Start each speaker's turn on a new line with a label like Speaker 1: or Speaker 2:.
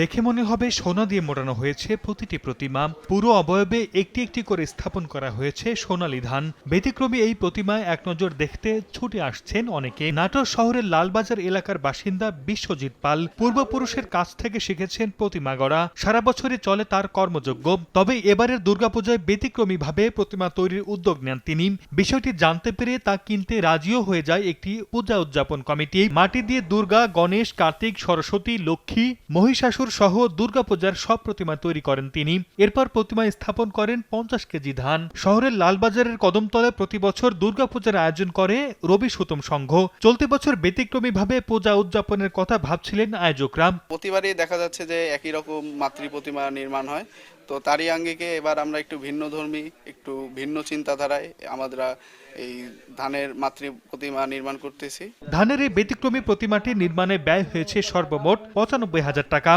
Speaker 1: দেখে মনে হবে সোনা দিয়ে মোড়ানো হয়েছে প্রতিটি প্রতিমা। পুরো অবয়বে একটি একটি করে স্থাপন করা হয়েছে সোনালী ধান। ব্যতিক্রমী এই প্রতিমায় এক নজর দেখতে ছুটে আসছেন অনেকে। নাটোর শহরের লালবাজার এলাকার বাসিন্দা বিশ্বজিৎ পাল পূর্বপুরুষের কাছ থেকে শিখেছেন প্রতিমা গড়া। সারা বছরই চলে তার কর্মযজ্ঞ। তবে এবারের দুর্গাপূজায় ব্যতিক্রমীভাবে প্রতিমা তৈরির উদ্যোগ নেন তিনি। বিষয়টি জানতে পেরে তা কিনতে রাজিও হয়ে যায় একটি পূজা উদযাপন কমিটি। মাটি দিয়ে দুর্গা, গণেশ, কার্তিক, সরস্বতী, লক্ষ্মী, মহিষাসুর সহ দুর্গাপূজার সব প্রতিমা তৈরি করেন তিনি। এরপর প্রতিমা স্থাপন করেন ৫০ কেজি ধান। শহরের লালবাজারের কদমতলায় প্রতি বছর দুর্গাপূজার আয়োজন করে রবি সুতম সংঘ। চলতি বছর ব্যতিক্রমীভাবে পূজা উদযাপনের কথা ভাবছিলেন আয়োজকরা।
Speaker 2: প্রতিবারই দেখা যাচ্ছে যে একই রকম মাতৃ প্রতিমা নির্মাণ হয়, তো তারই আঙ্গিকে এবার আমরা একটু ভিন্নধর্মী, একটু ভিন্ন চিন্তাধারায় আমরা এই ধানের মাতৃ প্রতিমা নির্মাণ করতেছি।
Speaker 1: ধানের এই ব্যতিক্রমী প্রতিমাটি নির্মাণে ব্যয় হয়েছে সর্বমোট ৯৫,০০০ টাকা।